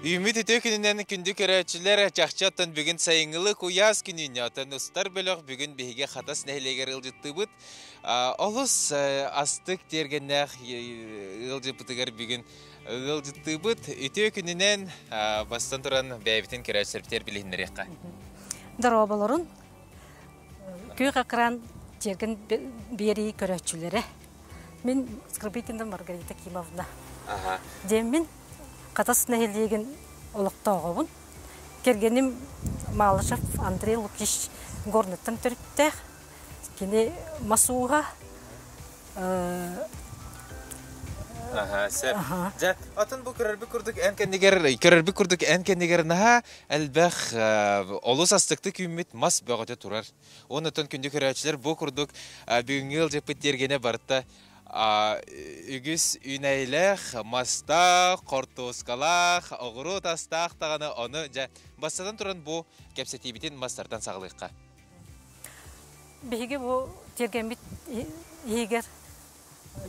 Үміт өте күнінен күнді көрәтшілер чақчаттан бүгін сайыңылы куяз күніне атын ұстар бөліқ бүгін бейге қатас нәйлегер ұлжытты бұд. Олыс астық тергеннәқ ұлжыпытығар бүгін ұлжытты бұд. Өте күнінен бастан тұран бәйбітін көрәтшілер білігінер еққа. Дұру болырын, көй қақыран терген бері көрәтшілері. Мен Скрипетинда Маргарита Кимовна. Демін Қатас нәхелеген олықтауға бұн. Кергенім Малышев Андрей Лукиш горнеттен түріптәқ. Кені Масуға. Сәп. Атын бұл көрербі күрдік әнкендегер наға әлбәқ олыс астықты күймет мас бағыты тұрар. Оны тұн күнді көрәтшілер бұл күрдік бүгінгі ұлжеппет дергене барытта үгіз үнәйләқ, мастақ, қортуысқалақ, оғыру тастақ тағаны оны бастадан тұрын бұл кәпсетейбітен мастардан сағылыққа. Бейге бұл тергенбет егер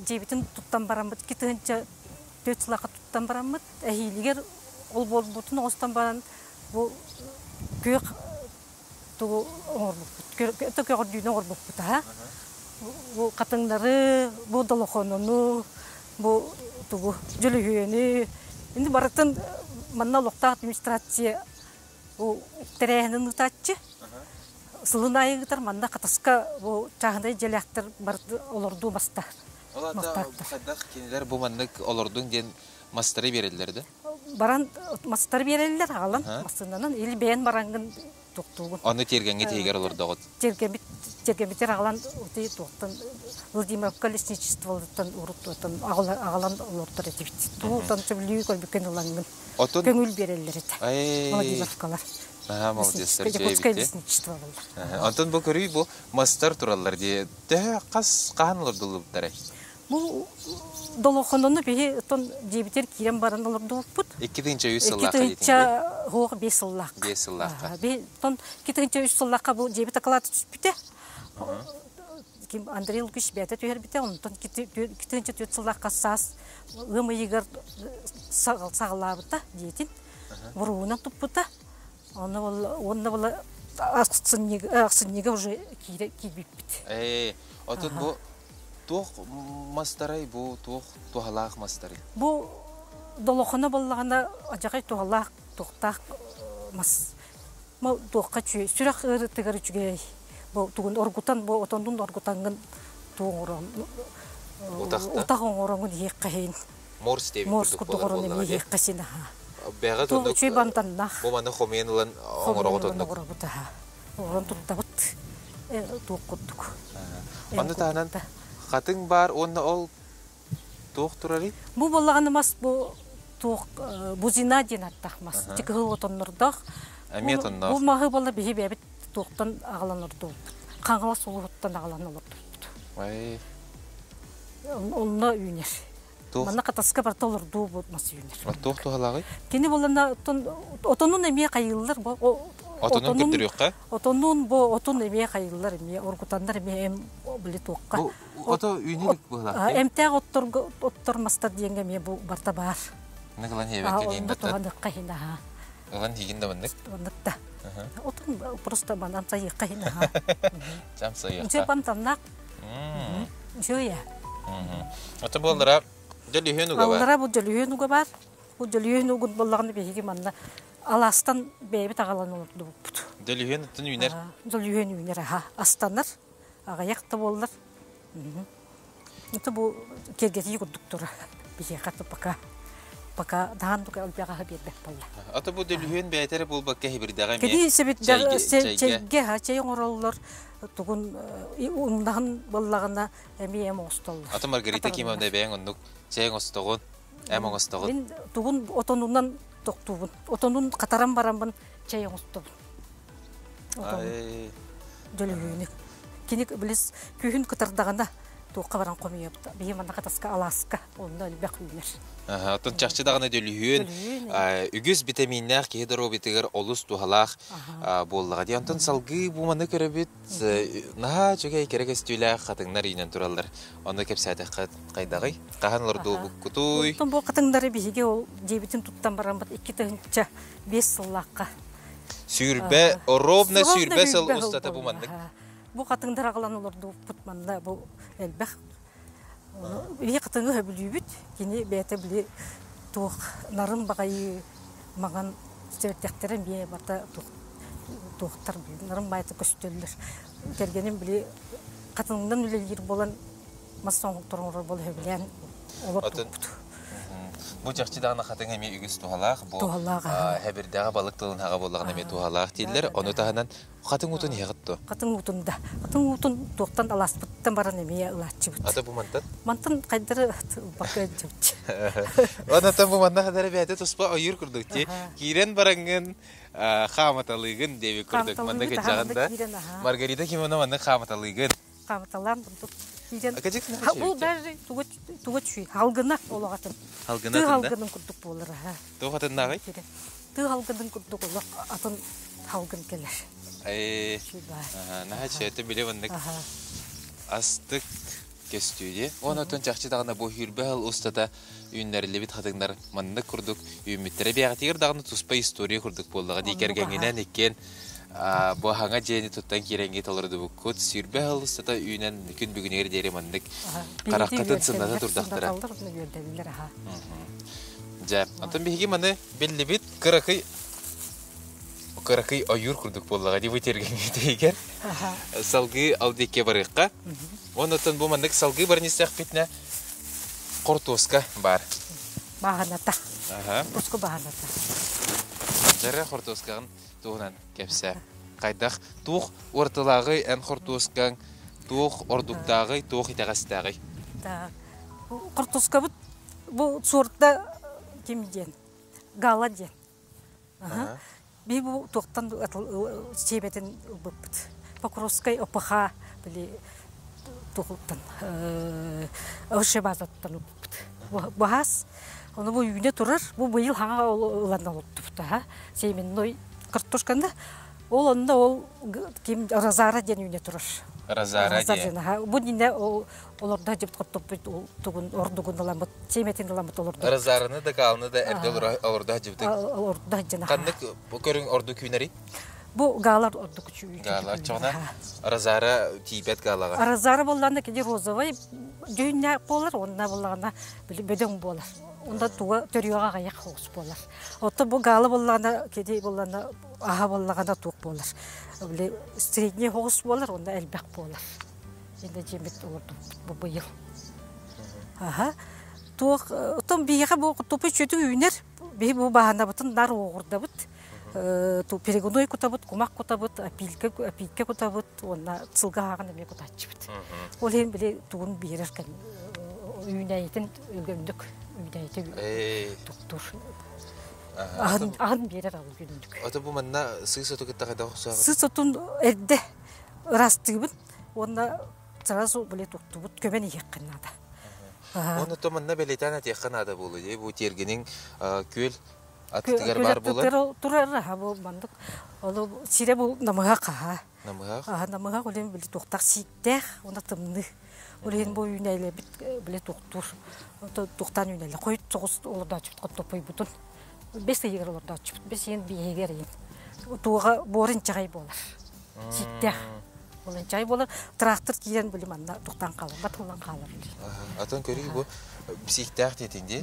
жебетін тұттан барамыд, кетігінші төтсілаққа тұттан барамыд, әйелігер ол бол бұтын оғыстан баран бұл көк тұғы оңыр бұқпыта. Бұл қатыңдары, бұл далықонуну, бұл жүлі үйені. Енді барықтың манна лоқта администрация тәрәйінің ұтатшы. Сылын айығытар манна қатысқа жағындай жәләқтір барды олырду мастар. Оларда қадақ кенелер бұл маннық олырдың ден мастары берелерді? Баран мастары берелер ағалан мастарынан. Елі бәйін бараңын тоқтуғын. Оны тергенге тегер олырды ғыд? Тергенбеттер ағалан ұтый тоқтын Владимировка лесничестволыттан ұрыттуатын ағалан олырттар әтебет. Туғылдан сөбілі көлбікен олаңын. Көңіл берелер әді. Владимировкалар. Молодецтер Якутская лесничество болды. Антон бұл көрүй бұл мастар туралар де қас қаған олырды ұлыптары? Бұл долоқонуны бейі жебітер керен баран олырды ұлыппыд. 2-3 сыллаққа дейін? 2-5 сыллақ. 5 сыллаққа. 2-3 сыллаққа бұл жебіт ақылаты түспіте. Андрей Лукиш бәті түйер біте, онытын 2-3 сыллаққа сас, ғымы егер сағылабыта дейтін, бұруынан тұппыта. Оны бұл ақсыннеге уже кейбіп біт. Отын бұл туқ мастарай, бұл туғалақ мастарай? Бұл долоқына болағына ажағай туғалақ, туқтақ мас. Бұл туққа чүй, сүрақ ұрытығыр чүйгей. Бұл туғын орғутан, бұл отондың орғутанғын туғын орын. Отақ оңырыңын ек қайын. Морс деп күрдік орын ек қасына. Бәғі тұндық бұл маны қомен ұлан оңырығы тұндық? Орын тұндағыт туық күрдік. Оны тағынан қатын бар, оны ол туық тұрары? Бұл болағаны мас бұл бұзина ден аттақ мас. Тек ғыл отынырдақ. Бұл мағы болы бейі бәбіт туықтан ағыланырды. Қаңғыла солығыттан ағыланырды. Онына үйінер. Мана қатасқа барта олырду болмасы үйінер. Туық туғалағы? Кені болына отонун әмей қайылылар. Отонун күрдір өққа? Отонун отон әмей қайылылар, орғытандар әмей білі туыққа. Ото үйінелік бұғылақ? Әмтәғ оттормастар дейінге әмей барта бар. Нығылан хейбәкке дейін бәттір? Туғандыққа хейін аға. Оған хейгін да мұндық? Ондықта. Отон просто банан сайыққа хейін аға. Жам сайыққа? Үзе бантаннақ. Жөйә. Оты болдыра Жөлүйен ұға бар? Алдыра бұл жөлүйен ұға бар. Бұл жөлүйен ұғын болағаны бейге манна аластан бейбі тағалан олырды бұд. Жөлүйен ұттын үйнер? Жөлүйен үйнер, астаныр, ағаяқты болыр. Бұл кергеті күрдік тұры бейге қаты бақа даған тұға өлбеғаға бербек болы. Аты бұл жөлүйен бәйтері бұл баққа хебірдіға ме? Кеді себет чәйге оңыралылар. Тұғын ұмдағын болағына әмей әм оңыстолы. Аты Маргарита Кимовна бәйін ұндық чәйін оңыстығын, әм оңыстығын? Мен тұғын отонуынан тоқтуғын. Отонуын қатаран барамын чәйін оңыстығын. Жөлі үйінік. Кенек біліз күйін қытырдағына туққа баран қомиыпты. Бейім ана қатасқа аласқа, онда әлбәқ үйнер. Отон чақчы дағына дөліхүйін, үгіз витаминнәқ кейдіро бітігер олыс тухалақ болдыға. Дейонтон салғы бұманы көрібіт, наға чөгей керек әстүйләқ қатыңнар үйнен тұралар. Оны кәпсәді қайдағай? Қаған лорду бұл күтуй? Бұл қатыңдары бейге ол дебетін тұттан баран бұд 2-5 сыллаққа. Сүрбә, ровна сүрбә сыл ұстата бұмандық. Бұл қатыңдар ағылан оларды бұтманда бұл әлбәқ. Бей қатыңы өбілі бүт, кені бәйті біле туық нарын бағайы маған сөйттектерін бей бата туықтар біле. Нарын байты көстелілер. Кергенім біле қатыңдан өлелер болан масон тұрыңыр бол өбілен олар туқты. Бұл жақчы дағына қатың әме үгіз туғалақ, бұл әбірдіға балық тұлын хаға болағын әме туғалақ дейділер, оны тағынан қатың ұтын еғітті? Қатың ұтында. Қатың ұтын туқтан алас бұттан баран әме ұлатшы бұт. Ата бұл мантан? Мантан қайдары бақы әнчіпті. Онатан бұл мантан қадары бәйті тұспа ойыр күрдік те, кейрен бараңын қаматалығын деве күрдік. Манда кәтжағында Маргарита кемені манда қаматалығын. Қаматалан бұндық. Бұл бәрі туға түші. Халғына олағатын. Халғына тұнда? Халғының күрдік болыр. Туғатын нағай? Халғының күрдік олақ атын халғын келер. Наға чәйті біле вандық астық кестүйде. Оны өтін чақчы дағына бұл хүрбәл ұстата үйінләрілі бит қатыңдар маңында күрдік үйіметтері бәғатегер дағына тұспа история күрдік болдыға дейкергенінен екен бұл хаңа жені тұттан керенге толырды бұл көт сүрбе алыстата үйінен күн бүгінер дере маңдық қараққатын сынады тұрдақтыра. Жа, антон бейге маны белі бит қырақый ойыр күрдік болдыға деп өтергенге дейгер. Салғы алдеке барыққа. Онытын бұл маңдық салғы бар несек бітіне қортоска бар. Бағаната. Қортосқа бағаната. Жәрі қортоскағын туғынан кәпсә. Қайдақ туқ ортылағы ән қортосқаң, туқ ордуқтағы, туқ итағастағы. Қортосқа бұл сорта кемден, гала ден. Бей бұл туқтан себетін бұппыд. Покровскай опыға біле туғылттан, өше базаттан бұппыд. Бұғас, оны бұл үйіне тұрар, бұл бұйыл хаңа ұланнан ұттыпты. Сейменной картошканда, ол онда ол разара ден үйіне тұрар. Разара ден? Бұл дінде оларда жепт қоттып ордығын аламыд, сейметін аламыд оларда. Разарыны да қалыны да әрдел оларда жептік? Оларда жена. Қандық көрің орды күйінәрі? Бұл ғалар орды күчі. Ғалар чоғына? Разара тейбет ғалаға? Разара болғанда кеде розовай дүйіне болар, онына болғанда бөдің болар. Онда туға төріяға ғаяқ хоғыз болар. Отты бұл ғалы болғанда, кеде болғанда, аға болғанда туық болар. Средне хоғыз болар, онда әлбәқ болар. Енді жемет оларды бұл бұйыл. Туық, оттың бейіға бұл топы чөті үйінер, бей бұл бағана бұтын нар оғырда бұт. Перегоной күтабыт, құмақ күтабыт, апилке күтабыт, онда цылға ағын әме күтатшы бұт. Ол ең біле туғын берер кән үйінәйетін өлгөндік. Доктор. Ағын берер алу күніндік. Оты бұл манна сый соту кетті қайда құсағын? Сый сотун әрді растығыбын, онда сразу біле тоқтыбыт көмен еққын ада. Оны то манна бәлетен әтеққан ада болу, бұл тергенің көл аттығар бар болар? Тұрар бұл мандық. Олы сире бұл намыға қаға. Намыға? Намыға олен біле тоқтақ сиіктәқ, онда тымны. Олен бұл үйнәйлі біле тоқтыр. Тоқтан үйнәйлі. Қойып соғыз оларда açıp қоттопай бұтын. Бес егер оларда açıp. Бес ең бейегер ең. Туға борын чағай болар. Сиіктәқ. Олен чағай болар. Трактор кейден білім анна тоқтан қалыр. Батылдан қалыр. Атын көрі бұл сиіктәқ детінде.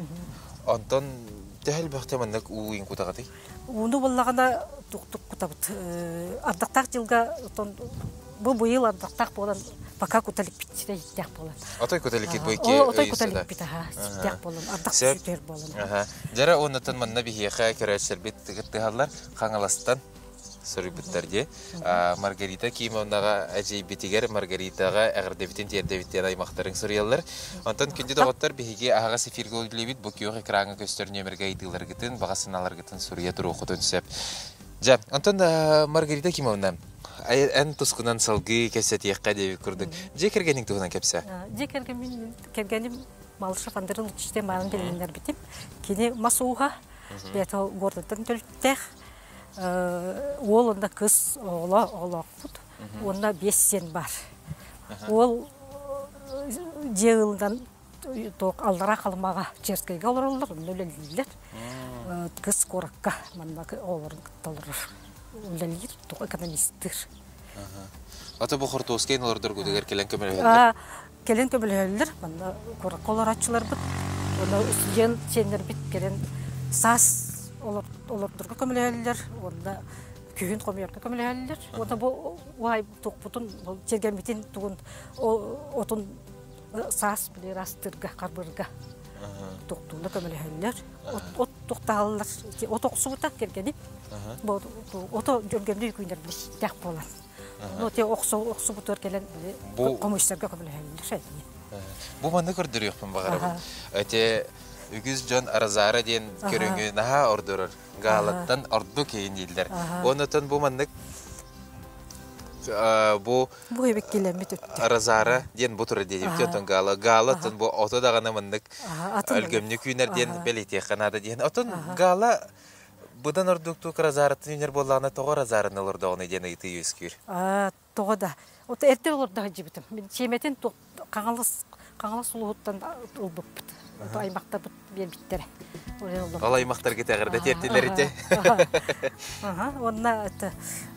Антон тәхіл бәқті маңнақ уын құтағады? Уыны болағана тоқтық құтабыд. Ардақтақ жылға бұл бұйыл ардақтақ болан пока күтәлік бітсіде еттәқ болан. Отой күтәлік бит бұйке өйісі? Отой күтәлік біт, еттәқ болан, ардақ сүйтер болан. Жара онытын манна бігеға көрәшер бет тігіттіғалар қаңаластан сұры бұттарде. Маргарита кейім онаға әжей бетігер Маргаритаға әғірде бітін терде біттен аймақтарын сұрыялар. Онтан күнде доғыттар бігеге ағаға сефирге өлгілі бит бұ кеуғ екраңы көстер нөмірге айтылар гітін, бағасын алар гітін сұрыя тұру құтын сөп. Жа, Антон Маргарита Кимовна, ән тускунан салгы кәсәтиекка деп күрдік. Же кергенің туғынан кәпсә? Же кергенім малыша фандырыл учте малын белгендер битим. Кини масуға, бето гордаттан төлттәк. Ол онда кыз ола құт. Онда 5 сен бар. Ол жеылдан алдыра қалмаға жерскайға оларылыр, өлелілер. Кыз қораққа, маннағы оларын қытталыр. Өлелілер, экономисттер. Ата бұл құртуызкен олардар көдегер келен көмелі Келен көмелелер, манда қораққа олар атшылар бұд. Онда үстіген сендер бит келен сас олардырға көмелелер. Онда күйін қомиярға көмелелер. Онда бұл уай тоқпұтын жерген бітін тұғын отын сас білер астырға, қарбырға тоқтуында көмелелер. От тоқталылар, от оқсы бұтақ кергеніп. Ото жөнгемді үйкүйіндер біліш тәқ болан. Оте оқсы бұтыр келен қомыштарға көмелелер. Бұл маңды көрдір еқпін бағарабын. Өте үгіз жон аразары ден көріңі наға ордырыр. Ғалаттан орду кейін дейділер. Онытын бұл маңдық bu arazara diyen bu türü dedim ki gala tın bu oto dağına mındık ölgümlü küyner diyen belirtiye kanada diyen otun gala budan orduktuk arazara tınyer bolağına toğu arazarın olurdu onu diyen ıyti yüzkür. Toğu da. Ota erte olurdu hacı bitim. Çemetin kanlı suluğuttan olbuk bitim. Ota aymaqtar bittere. Ол аймақтар кетегірді тертелер ете. Онна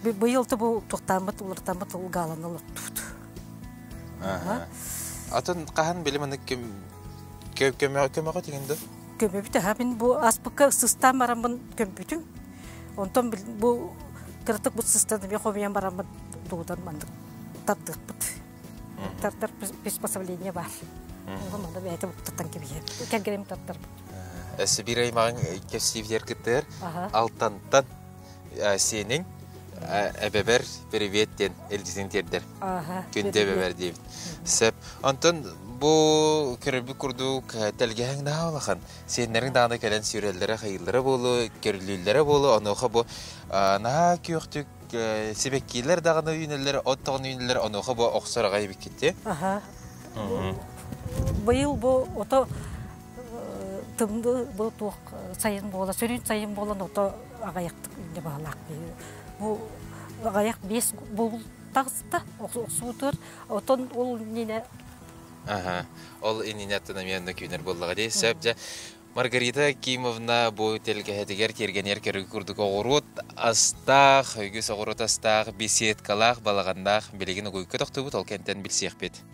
бұйылты бұл тоқтамыт, ұлыртамыт ұлғалан ұлыртуды. Атын қаған біліміні көмеға тегенді? Көме біті. Мен бұл аспыққа сыстан барамын көмбітім. Онтан бұл кірттік бұл сыстан мен қомиян барамын туғыдан мандық тартық бұд. Тартар приспособление бар. Оңғаманда бәйті бұқтықтан кәлгерем тартар бұд. Бір аймағын кәсівдер күттір, алтантан сенің әбәбәр приветтен әлдізін тердер. Күнде әбәбәр дейбін. Сәп, онтан бұл көрілбі күрдік тәлгәң наға олақан. Сенлерің дағына кәлін сүйрелдері қайылдары болу, көрілілері болу, онуға бұл наға күйіқтік себеккейлер дағына үйінелері, оттағын үйінелері, онуға бұл оқсар ағай бік кетті. Бұйыл бұл ото тымды бұл туық сайын бола, сөрін сайын болан ото ағаяқтық үйінде бағалақ. Бұл ағаяқ 5 бұл тағысты, оқсы бұтыр, отын ол нені? Ол ининаттына менді күйінер болдыға дей. Сөп жа, Маргарита Кимовна бұл телгәдігер кергенер кергі күрдік оғырут, астақ, үйгіс оғырут астақ, беседкалақ, балағандақ, білеген ұғый көтіқті бұт, ол кәнттен білсеқ бет.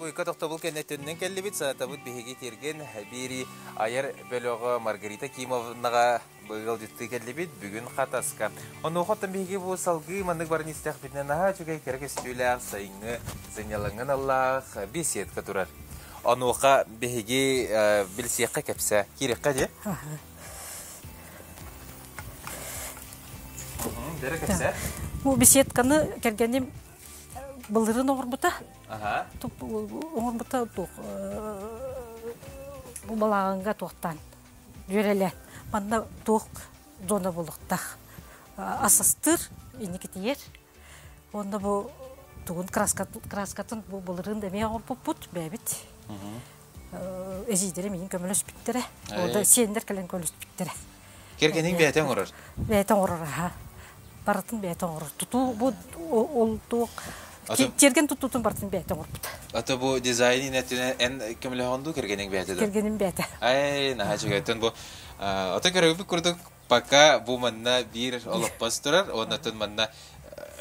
Көтіқті бұл кәнеттеннен кәлі бет, сағатабыт бейге терген бері айыр бөліғі Маргарита Кимовнаға бұйғыл жүтті кәлі бет, бүгін қатасқа. Оны оқыттың бейге бұл салғы мандық барын істіқ бетінен аға жүгей кергі стүйләқ, сайыңы, зынялыңын Аллах, беседка тұрар. Оны оқы бейге білсеққа кәпсә. Керекқа де? Дәрі кәпсә? Бұл беседканы кәргенім бұлырын оғыр бұта. Оғыр бұта бұл балағынға тоқтан жөрелен. Манда тоқ зона болықтақ. Асастыр, енекетер. Онда бұл туғын краскатын бұлырын дәме оғыр бұт бәбіт. Әжейдері менің көміл өспіттірі. Онда сендер кәлін көміл өспіттірі. Кергенің бәйтен ұрыр? Бәйтен ұрыр, баратын бәйтен ұрыр. Тұту бұл тоқ Терген тұттың бартын бәйті ғұрпыды. Ата бұл дизайнин ән көмілі ғанду кергенің бәйті? Кергенің бәйті. Ай, наға жүгәйтін бұл. Ата көрігіп күрдік, пока бұл манна бір олықпас тұрар, онатын манна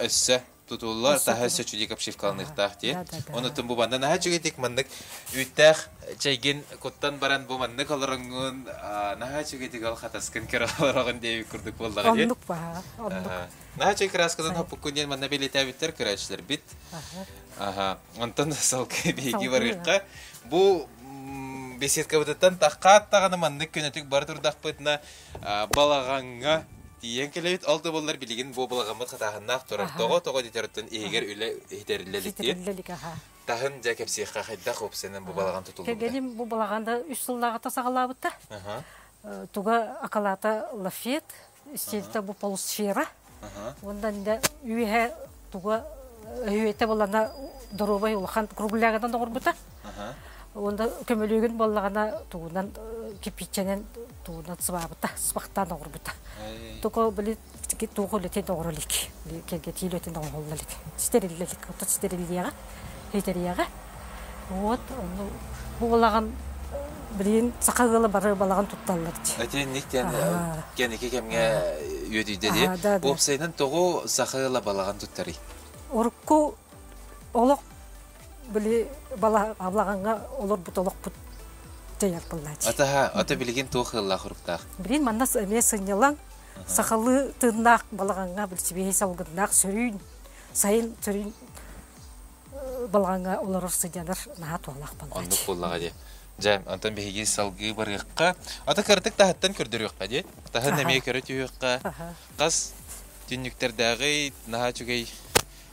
өссі тұтулар, таға өссі чүдек апшифкалынықтақ де. Онатын бұл манна наға жүгәйтік мандық үттәқ чайген көттан баран бұл мандық оларыңын наға жүгәйтік ал қатасқын көр оларағын дейі күрдік болдығы де. Ондық ба, ондық. Наға чай краскадан хапық күнден манна белеті әбіттер көрәшілер бит. Онтан салқы бейгі барыққа. Бұл беседка бұдыттан таққа-аттағаны мандық көнетік бар тұрдақ бұдына балағанға дейін келебет. Алды болар білеген бұл балағамыд қатағыннақ тұрар. Тоғы детер өттен егер үлі етерілелік де. Тахын жа кепсиха хайда хопсенен бу балаган тутулду. Кегеним бу балаганда 3 жыллага тасагалабыта. Туга акалата лафет, стилта бу полусфера. Ондан да үйе туга үйете балана доробай улхан круглягадан догорбута. Онда көмөлөгөн баллагана тугунан кипиченен тугунан сыбабыта, сыбактан догорбута. Туга били туга лете догоролик. Кеге тилетен догоролик. Стериллик, ото стериллияга, хейтерияга. Вот, бу балаган Бірін сақағылы бары балаған тұтталар. Әтен нектен кенеке кемге өдейді де, опсайнын тоғы сақағылы балаған тұттары? Орыққу олық білі балағанға олар бұт олық бұт жайар бұллады. Ата білген тоғы қылла құрыптақ? Бірін маннас әме сыңнелаң, сақалы тұннақ балағанға білсібей салғыннақ сөрін, сайын сөрін балағанға олар ұрсыдянар наға туалақ бұллады. Ондық боллаға де. Жайм, антон беге салғы барыққа. Ата кірдік тахаттан көрдір өққа де? Тахын әме көріті өққа. Қас түнніктердегі наға чүгей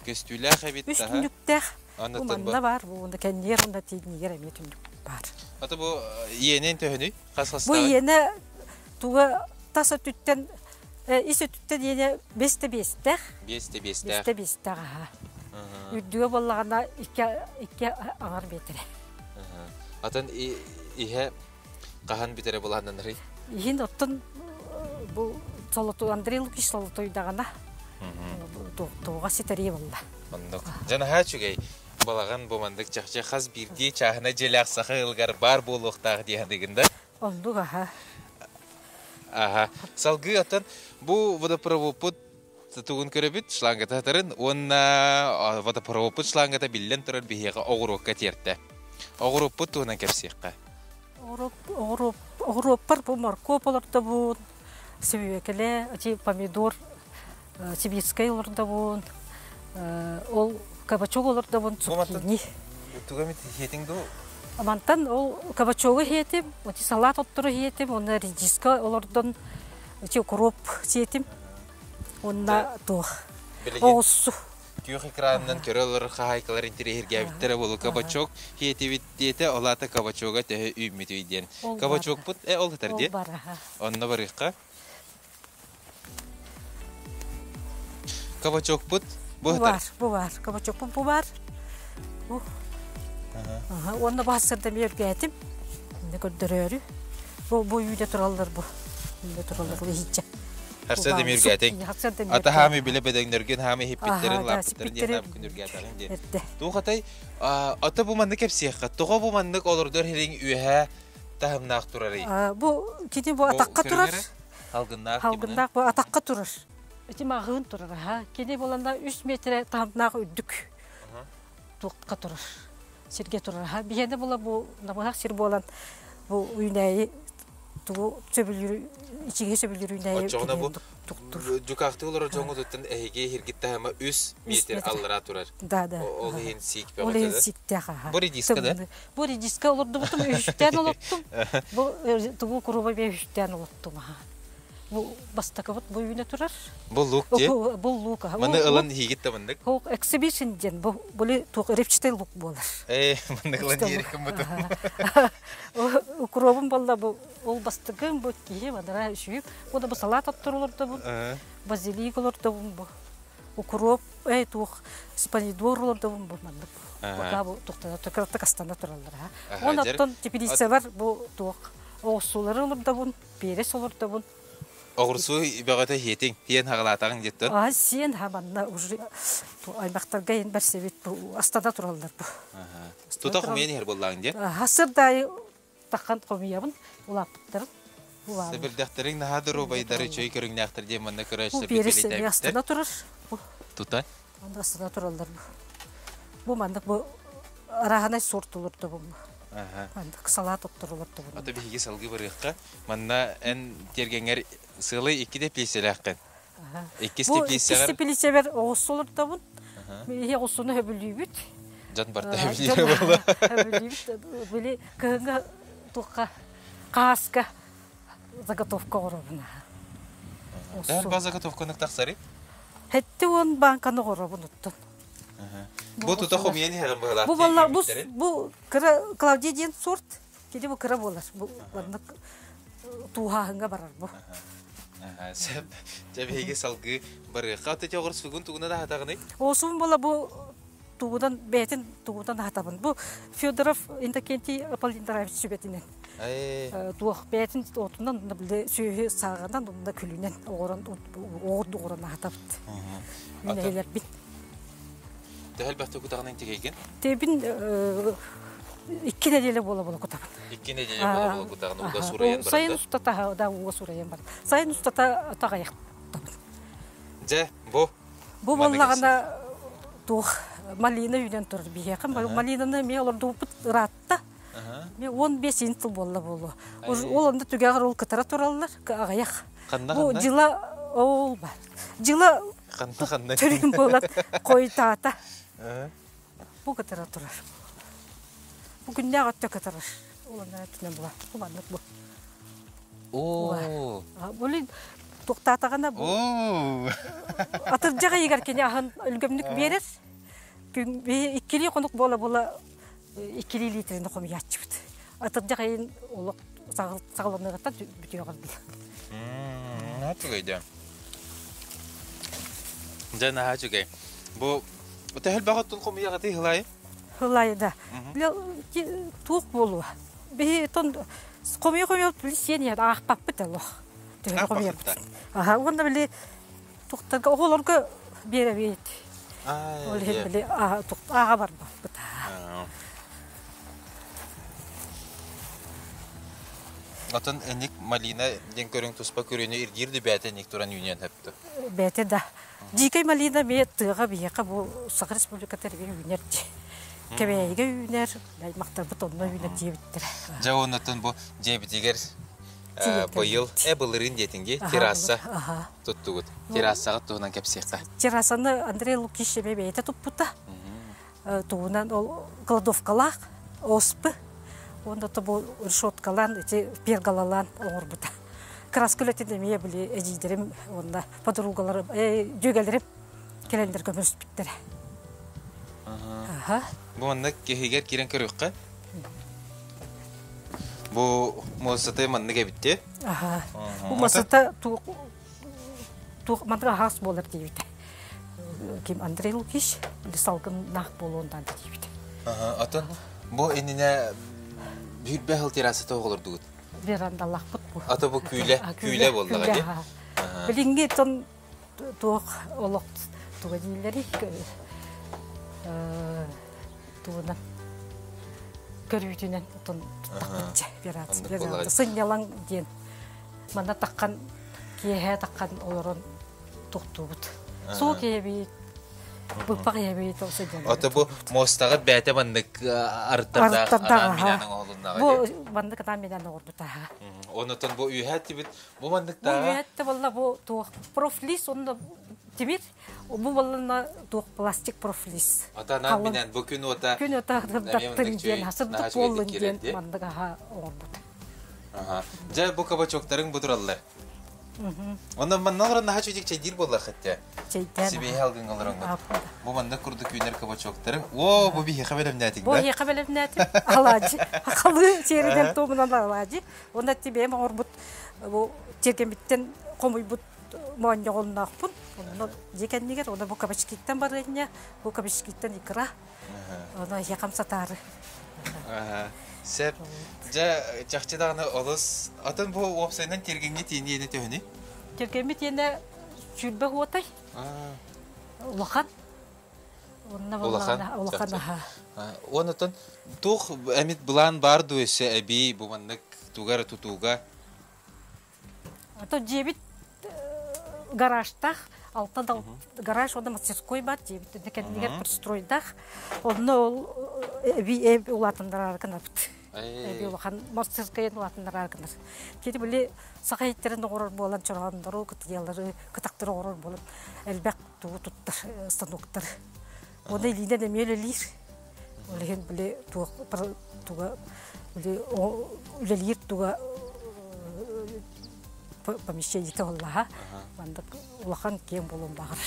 көстүйлі қабет. Үш түнніктер. Бұманда бар, бұмында кәнер, бұмында тейдінегер әме түннік бар. Ата бұл иенен төхіні? Бұл иені туға тасы түттен, есі түттен иені бесті-бестер. Бесті-бестер. Бесті-бестер. Үрдіге болағана икі аңар бетірі. Атын ihe qahan bitere bulandan ri. Иһин оттон бу солоту Андрей Лукич солотойдагана. Тоога ситерие болла. Ондок. Жана хачугай балаган бомандык чакча хаз бирди чахына желак сахылгар бар болуктагы дегендегинде. Ондук Салгы атын бу водопровод тугун көрөбүт шлангата тарын онна водопровод шлангата биллен турар бихега огурокка терте. Огуруппут тугунан кепсиққа? Огуруппар бу морковь оларда бун, себекеле, помидор, сибирскай оларда бун, ол кабачок оларда бун, цукини. Тугамит хетиң ду? Амантан ол кабачогы хетим, салат оттыры хетим, онна редиска олардан укроп сетим, онна тух. Оғысу. Түйік экранынан көрелер қағайқалар интерьерге біттері болу кабачок хеті біттеті олаты кабачоға тәхі үймет өйден. Кабачок бұд, ол ғытарде? Ол бар, Онына барыққа? Кабачок бұд, бұ ғытар? Бұ бар, кабачок бұд, бұ бар. Онына басырда мерге әтім, көрдірі өрі. Бұ үйде тұралдар бұ. Үйде тұралдар бұ хитча. Харсада миргәтең. Ата хами биле бедәңнәрген хами хиппиттерин лаппиттерин яна күнүргәтәген ди. Ту хатай ата бу манны кепсиякка. Тога бу манны олордор хелин үйә тахымнак турары. Бу кити бу атакка турар. Халгыннак бу атакка турар. Эти магын турар ха. Кини боланда 3 метр тахымнак үдүк. Туқка турар. Сирге турар ха. Бигенде була бу намак сир болан бу уйнай ту сөбүлүр ичиге сөбүлүр уйнай. Очоңна бу жукакты олор жоңу туттан эге хиргитте хама 3 метр аллара турар. Да. Ол хин сик бегат. Ол хин сикте ха. Бу редиска да? Бу редиска олорду бутум 3тен олоттум. Бу тугу куруба 5тен олоттум ха. Бу бастака вот бу үйнө турар. Бу лук де? Бу лук. Маны ылан хигитте мындык. Хок эксибишн ден бу були тук репчтел лук болар. Мындык ылан ериким бутум. Укробун болда бу ол бастыгын бу кие бадара шүйүп, бу да бу салат аттырылырды бу. Базилик олорду бу. Укроп, тук помидорлорду бу мандык. Бу бу туктана тократта кастанда туралдар ха. Онаттан тепилисе бар бу тук. Оосулары олорду бу, перес олорду бу. Огурсу бегата хетиң, тиен хагалатагың жеттен. Сен хабанна уже аймактарга ен бер себет бу астада туралдар бу. Тута хумени хер боллагың де? Хасырдай таккан комиябын улаптыр. Себердәхтерең нахадыру байдары чөй көрүңнәхтер де мында көрәшсә бителе дәп. Бу астада турар. Тута? Анда астада туралдар бу. Бу мандык бу араханай сорт олорду бу. Мандык салат оттырылырды бу. Ата биге салгы барыкка. Манна эн тергеңер сылы 2 деп лиселәккән. 2 степлисәгәр. 2 степлисәбер оосулырды бу. Мие осуны хөбүлүбүт. Жан барта хөбүлүбүт була. Хөбүлүбүт. Били кыгы тука каска заготовка оробуна. Дәр база заготовканы тахсары? Хетте он банканы оробун уттун. Бу тута хомияни хаган бала. Бу баллар бу Клавдия ден сорт. Кеде бу кыра болар. Бу бандык туһаһынга барар бу. Сәп, жабеге салгы бары. Каты жогыр сугун тугуна да хатагыны. Осун бала бу тугудан бетин тугудан хатабын. Бу Федоров Иннокентий Аполлинарович сүбетинен. Туох бетин отундан биле сүйө сагадан да күлүнен огорон огордугорон хатабыт. Нелер бит. Дәл бахты кутагынан тегеген. Тебин 2 неделе бола кутаган. 2 неделе бола кутаган уга сураян бар. Сайын устата да уга сураян бар. Сайын устата тагаяк. Же бу баллаганда тух малина үйден тур бияқын. Малинаны мен оларды ратта. Мен 15 жыл болла. Ол онда түгәгәр ул кытара тураллар, агаяк. Бу жила ол бар. Жила Ханна. Төрүм болат койтата. Бу кытара турар. Бу күндә гатта кытарыр. Оларны түнәм була. Бу бандык бу. О. Булы токтатаганда бу. Атыр жага егер кене ахан өлгөмлүк берер. Күн 2 конук бола 2 литринде комуй ачыбыт. Атыр жага ен олок сагалыныгата бүтүрө калды. Атыгайда. Жана хачугай. Бу өтө багаттын комуй ягаты хылай. Хылайда. Тук болу. Би тон комуй плесен я акпап битело. Комуй. Онда биле туктарга оголорго бере бейт. Ол биле ага бар бу. Атын эник малина ден көрөң туспа көрөнө иргирди бәтен ник туран юнион хепти. Бәте да. Дикай малина бе тыга бияка бу Сакыр Республика терген юнион. Кебейге юнион, мактар бутонно юнион дебиттер. Жаонатын бу дебитигер быйыл эбылырын детинге терраса туттугут. Террасага тугунан кепсекка. Террасаны Андрей Лукич бейте туппута. Тугунан ол кладовкалак, оспы. Онда то бу решоткалан, эти пергалалан оңорбута. Краскөлөтүндө мие биле эжидерим, онда подругаларым, жөгөлөрүм келендер көмөс биттер. Бу анда кехигер кирен көрөккө. Бу мосата мандыга битте. Бу мосата тук мандыга хас болор дейбит. Ким Андрей Лукич, салгын нах болуундан дейбит. Атын бу энине Büyük terası toğulur dugut. Verandalak but bu. Ata bu küyle boldu gadi. Bilingi ton toğ olok toğ dileri toğuna körütünen ton takınca verandalak. Sınyalan diyen. Mana takkan kiye takkan olorun toğtubut. Soğuk yebi bu pakiyebi toğsaydan. Ata bu mostağı bete bandık arttırda anaminen oğlunna gadi. Bu bandık anaminen oğlunna taha. Onutun bu üyeti bit bu bandık taha. Bu üyeti valla bu toğ profilis onu timir. Bu valla toğ plastik profilis. Ata anaminen bu gün ota. Gün ota daktırın diyen hasırdık bolun diyen bandık aha oğlunna. Ja bu kaba çoktarın budurallar. Ondan ben nağran daha çocuk çaydir bollar hatta. Sibi halgın olarak. Bu banda kurduk günler kaba çoktarın. Oo bu bir hikayelim netik. Bu hikayelim netik. Alacı. Akalı çeyreden tomundan alacı. Onda tibe ama orbut bu çirken bitten komuy but monya olnak pun. Onda jeken niger onda bu kabaşkitten baranya. Bu kabaşkitten ikra. Onda yakam satarı. Sep. Ja çaxçıdağını oluz. Atın bu websaytdan tergenge tiyini yeni töhni. Tergenge tiyini şülbe huatay. Ulakan. Ulakan. Onutun tuğ emit bulan bardu ese ebi bu mandık tugar tutuga. Ata jebit garajda altında garaj onda мастерской бар jebit nekeniger пристройдах. Onu ev ulatınlar arkanaptı. Ebi ulakan мастерскойын ulatınlar arkanaptı. Kedi böyle sahayetlerin oğrur bolan çorağınlar o kıtıyaları kıtaktırı oğrur bolan elbek tuğu tuttar stanoktar. Onu elinde de meylelir. Olehin böyle tuğu böyle ülelir tuğu помещение то Аллаха. Манда улахан кем болон багыр.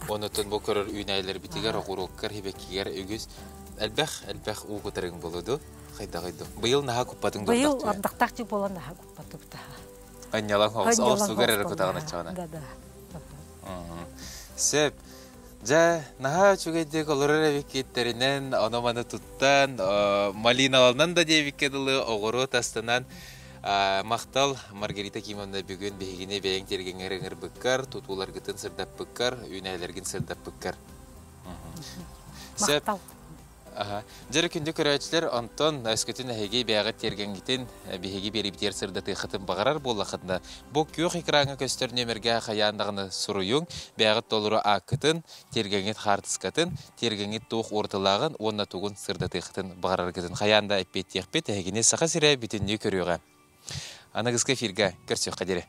Онотон бу көрөр үйнәйлер битигер огуруккар хибеккигер үгүз. Әлбәх у көтөрүң болуду. Хайда. Быйыл наха куппатың дурдак. Быйыл ардактакчы болан наха куппатып та. Анялан хос сугар эрэ көтөгөн ачагана. Да. Сеп жа наха чугайдык олорор эбиккеттеринен ономаны туттан малиналанан да дебиккедылы огору тастынан мактал Маргарита Кимовна бүгүн бегине бең тергеңер быккар, тутулар гытын сырдап быккар, үйнәйләрген сырдап быккар. Сеп Жары күнді көрәтшілер Антон өскөтін әйге бәғат тергенгітін бейге беребітер сырдаты қытын бағарар болақытында. Бұл күйіқ екраңы көстер нөмірге қаяндағыны сұруйың, бәғат толыры ақытын, тергенгет қартысқатын, тергенгет тоқ ортылағын, онна туғын сырдаты қытын бағарар кітін. Қаянда әппет-текпет әйгіне сақа сірі бүтінне көріуға. Анағызға фирға көрсек қадері.